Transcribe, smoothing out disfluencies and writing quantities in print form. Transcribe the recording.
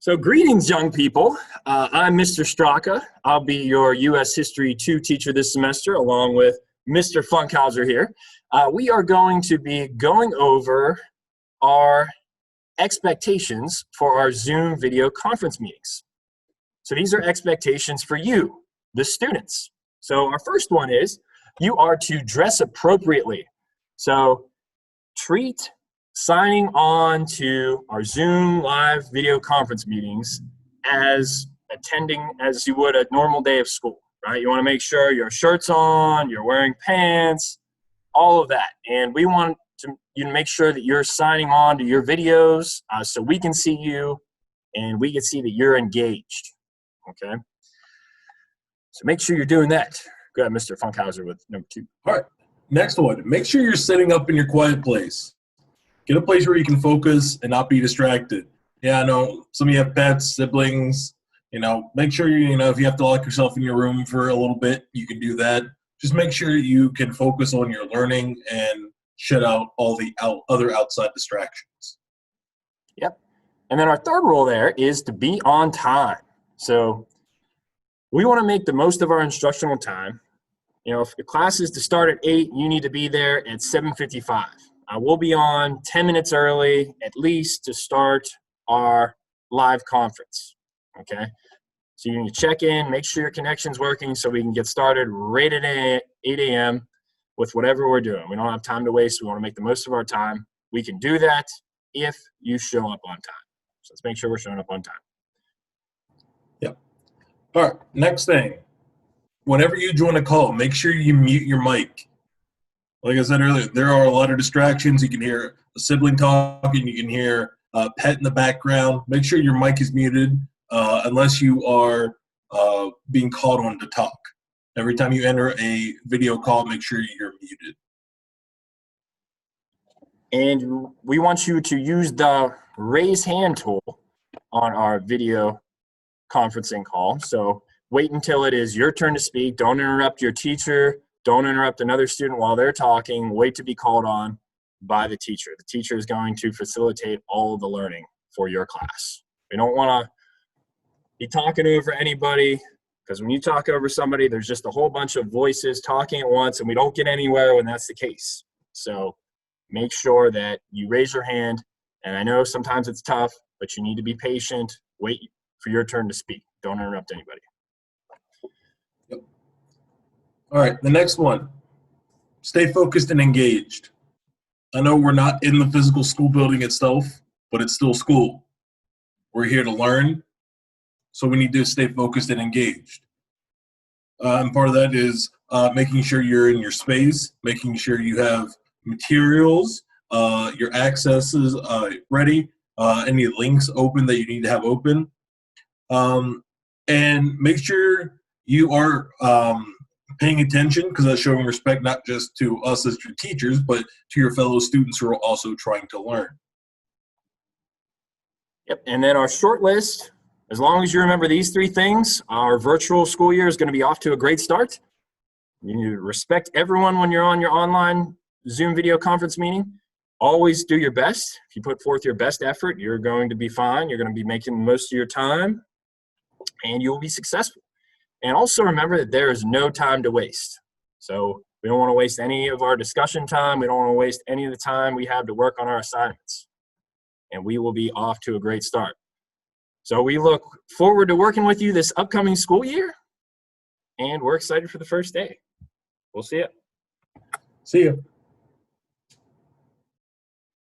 So greetings, young people. I'm Mr. Straka. I'll be your U.S. History 2 teacher this semester, along with Mr. Funkhauser here. We are going to be going over our expectations for our Zoom video conference meetings. So these are expectations for you, the students. So our first one is you are to dress appropriately. So treat signing on to our Zoom live video conference meetings as attending as you would a normal day of school, right? You want to make sure your shirt's on, you're wearing pants, all of that. And we want you to make sure that you're signing on to your videos so we can see you and we can see that you're engaged, okay? So make sure you're doing that. Go ahead, Mr. Funkhauser with number 2. All right, next one. Make sure you're sitting up in your quiet place. Get a place where you can focus and not be distracted. Yeah, I know some of you have pets, siblings, make sure if you have to lock yourself in your room for a little bit, you can do that. Just make sure you can focus on your learning and shut out all the other outside distractions. Yep. And then our third rule there is to be on time. So we want to make the most of our instructional time. If the class is to start at 8, you need to be there at 7:55. We'll be on 10 minutes early, at least, to start our live conference, okay? So you need to check in, make sure your connection's working so we can get started right at 8 a.m. with whatever we're doing. We don't have time to waste. We want to make the most of our time. We can do that if you show up on time. So let's make sure we're showing up on time. Yep. All right, next thing. Whenever you join a call, make sure you mute your mic. Like I said earlier, there are a lot of distractions. You can hear a sibling talking. You can hear a pet in the background. Make sure your mic is muted unless you are being called on to talk. Every time you enter a video call, make sure you're muted. And we want you to use the raise hand tool on our video conferencing call. So wait until it is your turn to speak. Don't interrupt your teacher. Don't interrupt another student while they're talking. Wait to be called on by the teacher. The teacher is going to facilitate all of the learning for your class. We don't want to be talking over anybody, because when you talk over somebody, there's just a whole bunch of voices talking at once, and we don't get anywhere when that's the case. So make sure that you raise your hand, and I know sometimes it's tough, but you need to be patient. Wait for your turn to speak. Don't interrupt anybody. All right, the next one, stay focused and engaged. I know we're not in the physical school building itself, but it's still school. We're here to learn, so we need to stay focused and engaged. And part of that is making sure you're in your space, making sure you have materials, your accesses ready, any links open that you need to have open. And make sure you are paying attention, because that's showing respect not just to us as your teachers, but to your fellow students who are also trying to learn. Yep, and then our short list, as long as you remember these 3 things, our virtual school year is going to be off to a great start. You need to respect everyone when you're on your online Zoom video conference meeting. Always do your best. If you put forth your best effort, you're going to be fine. You're going to be making the most of your time, and you'll be successful. And also remember that there is no time to waste. So we don't want to waste any of our discussion time. We don't want to waste any of the time we have to work on our assignments. And we will be off to a great start. So we look forward to working with you this upcoming school year. And we're excited for the first day. We'll see you. See you.